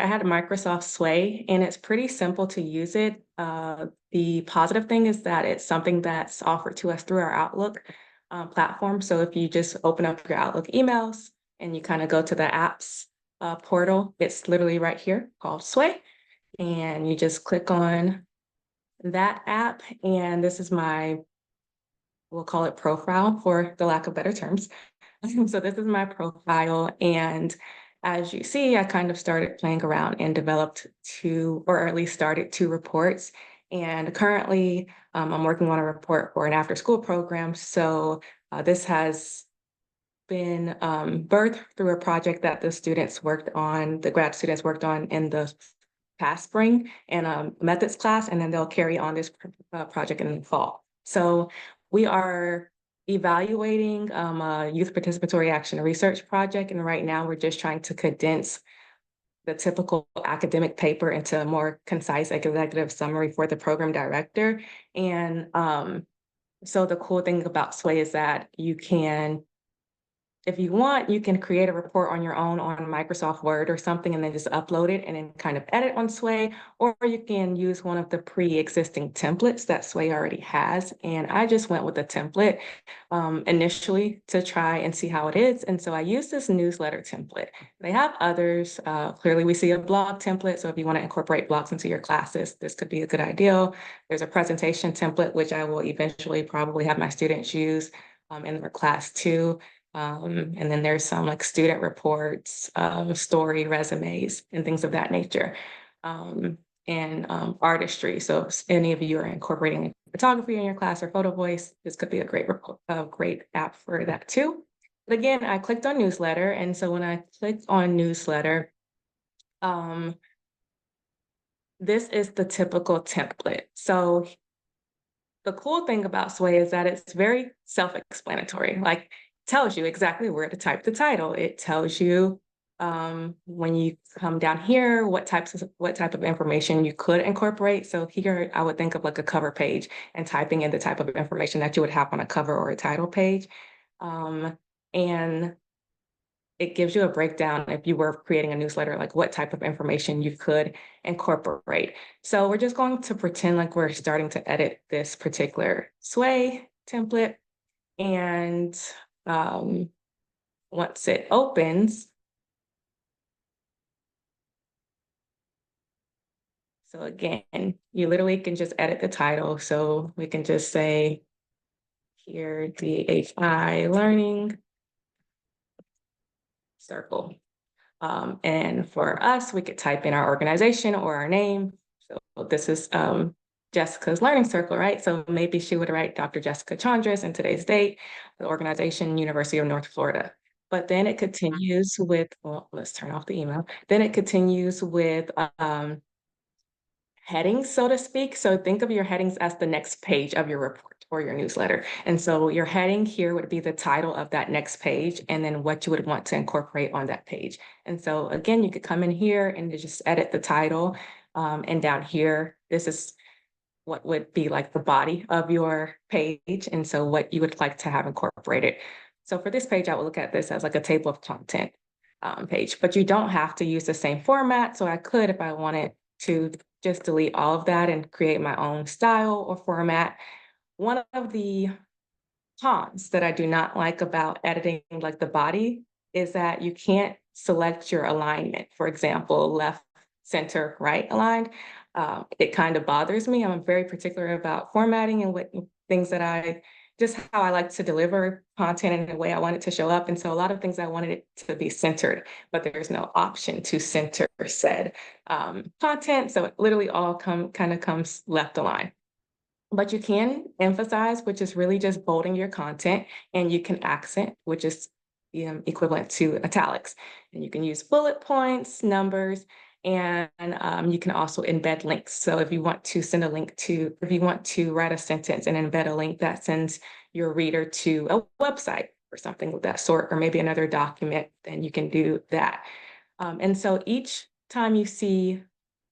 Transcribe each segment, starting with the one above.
I had Microsoft Sway, and it's pretty simple to use it. The positive thing is that it's something that's offered to us through our Outlook platform. So if you just open up your Outlook emails and you kind of go to the apps portal, it's literally right here called Sway. And you just click on that app. And this is my, we'll call it profile for the lack of better terms. So this is my profile. And as you see, I kind of started playing around and developed two, or at least started two reports. And currently, I'm working on a report for an after school program. So this has been birthed through a project that the students worked on, the grad students worked on in the past spring in a methods class, and then they'll carry on this project in the fall. So we are evaluating a youth participatory action research project, and right now we're just trying to condense the typical academic paper into a more concise executive summary for the program director. And so the cool thing about Sway is that you can, if you want, you can create a report on your own on Microsoft Word or something and then just upload it and then kind of edit on Sway, or you can use one of the pre-existing templates that Sway already has. And I just went with a template initially to try and see how it is. And so I used this newsletter template. They have others. Clearly we see a blog template. So if you want to incorporate blogs into your classes, this could be a good idea. There's a presentation template, which I will eventually probably have my students use in their class too. And then there's some like student reports, story resumes, and things of that nature, and artistry. So if any of you are incorporating photography in your class or photo voice, this could be a great app for that too. But again, I clicked on newsletter, and so when I clicked on newsletter, this is the typical template. So the cool thing about Sway is that it's very self-explanatory. Like, tells you exactly where to type the title. It tells you when you come down here, what type of information you could incorporate. So here I would think of like a cover page and typing in the type of information that you would have on a cover or a title page. And it gives you a breakdown if you were creating a newsletter, like what type of information you could incorporate. So we're just going to pretend like we're starting to edit this particular Sway template. And once it opens, so again, you literally can just edit the title. So we can just say here, DHI Learning Circle. And for us, we could type in our organization or our name. So this is Jessica's Learning Circle, right? So maybe she would write Dr. Jessica Chandras and today's date, the organization, University of North Florida. But then it continues with, well, let's turn off the email. Then it continues with headings, so to speak. So think of your headings as the next page of your report or your newsletter. And so your heading here would be the title of that next page and then what you would want to incorporate on that page. And so again, you could come in here and just edit the title. And down here, this is what would be like the body of your page. And so what you would like to have incorporated. So for this page, I would look at this as like a table of content page, but you don't have to use the same format. So I could, if I wanted to, just delete all of that and create my own style or format. One of the cons that I do not like about editing like the body is that you can't select your alignment. For example, left, center, right aligned. It kind of bothers me. I'm very particular about formatting and what things that just how I like to deliver content in the way I want it to show up. And so a lot of things I wanted it to be centered, but there's no option to center said content. So it literally all kind of comes left aligned. But you can emphasize, which is really just bolding your content, and you can accent, which is equivalent to italics. And you can use bullet points, numbers, and you can also embed links. So if you want to send a link to, if you want to write a sentence and embed a link that sends your reader to a website or something of that sort, or maybe another document, then you can do that. And so each time you see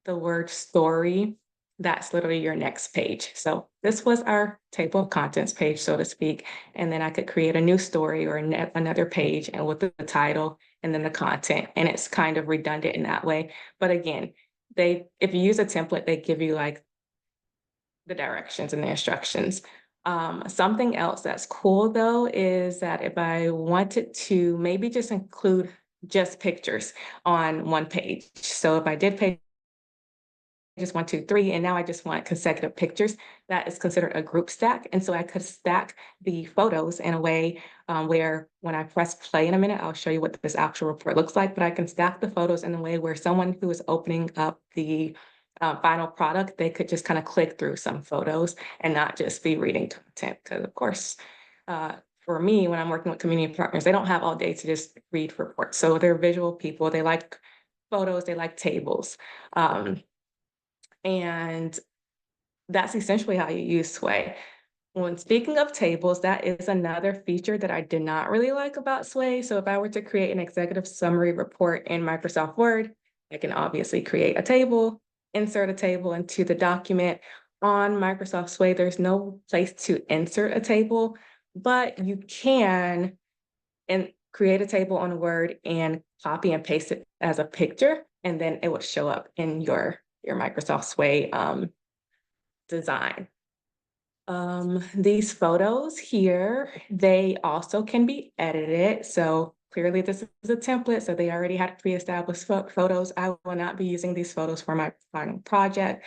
the word story that's literally your next page. So this was our table of contents page, so to speak. And then I could create a new story or another page and with the title and then the content. And it's kind of redundant in that way. But again, if you use a template, they give you like the directions and the instructions. Something else that's cool though is that if I wanted to maybe just include just pictures on one page. So if I did pages 1, 2, 3, and now I just want consecutive pictures, that is considered a group stack. And so I could stack the photos in a way where when I press play in a minute, I'll show you what this actual report looks like, but I can stack the photos in a way where someone who is opening up the final product, they could just kind of click through some photos and not just be reading content. Because of course, for me, when I'm working with community partners, they don't have all day to just read reports. So they're visual people. They like photos. They like tables. And that's essentially how you use Sway. When speaking of tables, that is another feature that I did not really like about Sway. So if I were to create an executive summary report in Microsoft Word, I can obviously create a table, insert a table into the document. On Microsoft Sway, there's no place to insert a table, but you can create a table on Word and copy and paste it as a picture, and then it would show up in your Microsoft Sway design. These photos here, they also can be edited. So clearly this is a template, so they already had pre-established photos. I will not be using these photos for my final project.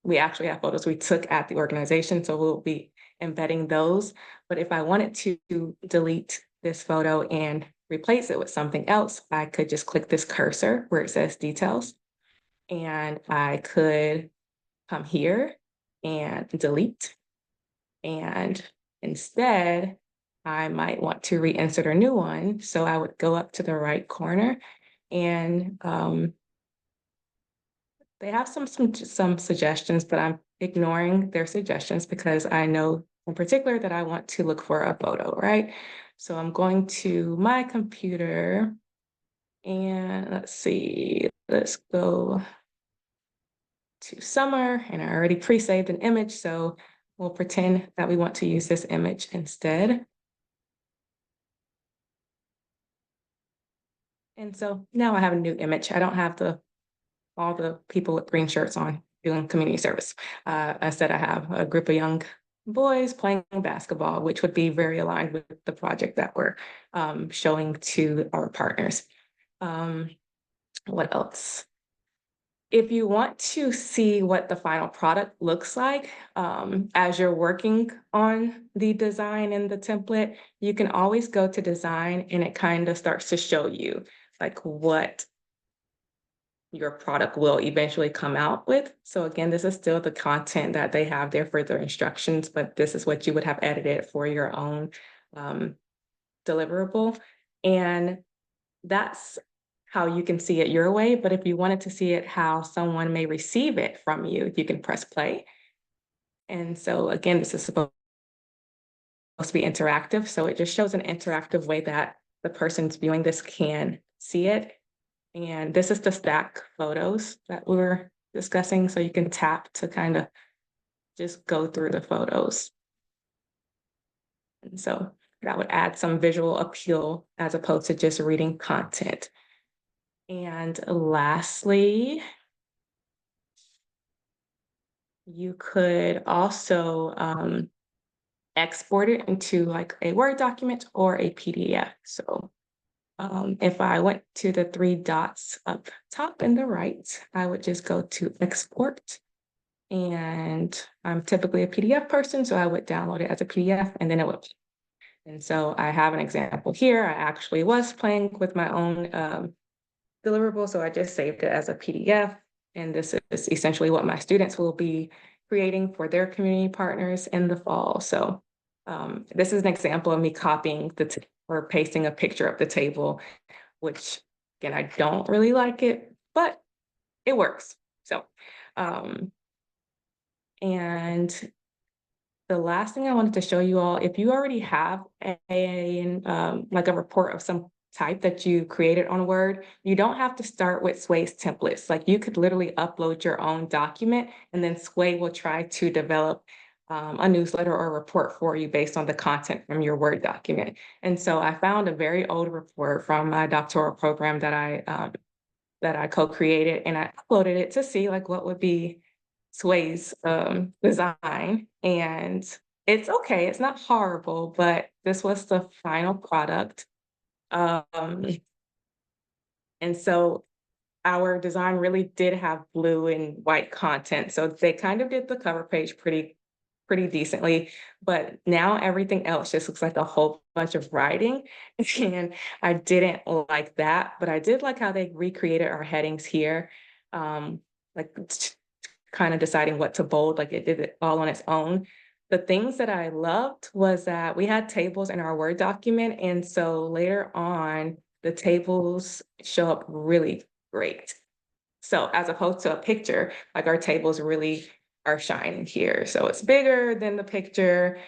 We actually have photos we took at the organization, so we'll be embedding those. But if I wanted to delete this photo and replace it with something else, I could just click this cursor where it says details, and I could come here and delete. And instead, I might want to reinsert a new one. So I would go up to the right corner and they have some suggestions, but I'm ignoring their suggestions because I know in particular that I want to look for a photo, right? So I'm going to my computer and let's see, let's go to summer, and I already pre-saved an image. So we'll pretend that we want to use this image instead. And so now I have a new image. I don't have all the people with green shirts on doing community service. Instead, I have a group of young boys playing basketball, which would be very aligned with the project that we're showing to our partners. What else? If you want to see what the final product looks like as you're working on the design and the template, you can always go to design and it kind of starts to show you like what your product will eventually come out with. So again, this is still the content that they have there for their instructions, but this is what you would have edited for your own deliverable. And that's how you can see it your way. But if you wanted to see it how someone may receive it from you, you can press play. And so again, this is supposed to be interactive. So it just shows an interactive way that the person's viewing this can see it. And this is the stack photos that we were discussing. So you can tap to kind of just go through the photos. And so that would add some visual appeal as opposed to just reading content. And lastly, you could also export it into like a Word document or a PDF. So if I went to the 3 dots up top and the right, I would just go to export. And I'm typically a PDF person, so I would download it as a PDF and then it would. And so I have an example here. I actually was playing with my own deliverable, so I just saved it as a PDF. And this is essentially what my students will be creating for their community partners in the fall. So this is an example of me copying or pasting a picture of the table, which again, I don't really like it, but it works. So, and the last thing I wanted to show you all, if you already have like a report of some type that you created on Word, you don't have to start with Sway's templates. Like you could literally upload your own document and then Sway will try to develop a newsletter or a report for you based on the content from your Word document. And so I found a very old report from my doctoral program that I co-created, and I uploaded it to see like what would be Sway's design. And it's okay, it's not horrible, but this was the final product. Um, and so our design really did have blue and white content. So they kind of did the cover page pretty decently, but now everything else just looks like a whole bunch of writing. And I didn't like that, but I did like how they recreated our headings here. Like kind of deciding what to bold, like it did it all on its own. The things that I loved was that we had tables in our Word document. And so later on, the tables show up really great. So as opposed to a picture, like our tables really are shining here. So it's bigger than the picture.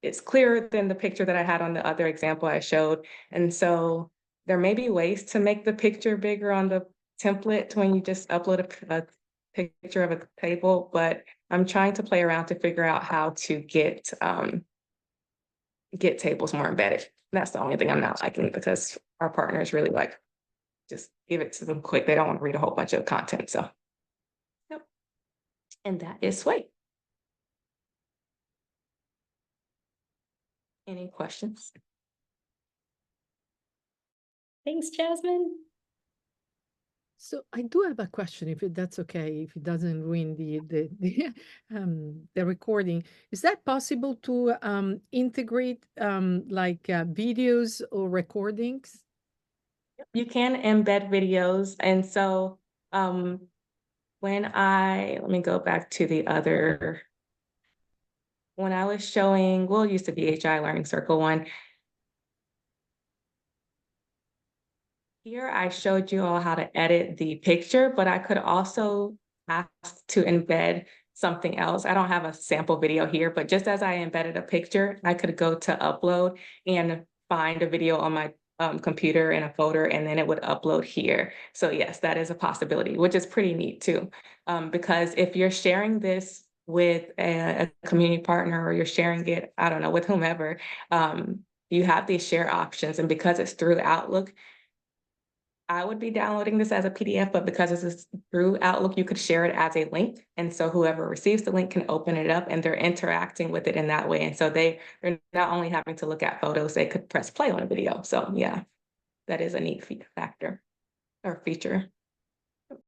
It's clearer than the picture that I had on the other example I showed. And so there may be ways to make the picture bigger on the template when you just upload a picture of a table, but I'm trying to play around to figure out how to get tables more embedded. That's the only thing I'm not liking because our partners really like just give it to them quick. They don't want to read a whole bunch of content. So, yep. And that is Sway. Any questions? Thanks, Jasmine. So I do have a question, if that's okay, if it doesn't ruin the recording. Is that possible to integrate like videos or recordings? You can embed videos. And so let me go back to the other, when I was showing, we'll use the BHI Learning Circle one. Here I showed you all how to edit the picture, but I could also ask to embed something else. I don't have a sample video here, but just as I embedded a picture, I could go to upload and find a video on my computer in a folder, and then it would upload here. So yes, that is a possibility, which is pretty neat too. Because if you're sharing this with a community partner or you're sharing it, I don't know, with whomever, you have these share options. And because it's through Outlook, I would be downloading this as a PDF, but because this is through Outlook, you could share it as a link. And so whoever receives the link can open it up and they're interacting with it in that way. And so they're not only having to look at photos, they could press play on a video. So yeah, that is a neat factor or feature.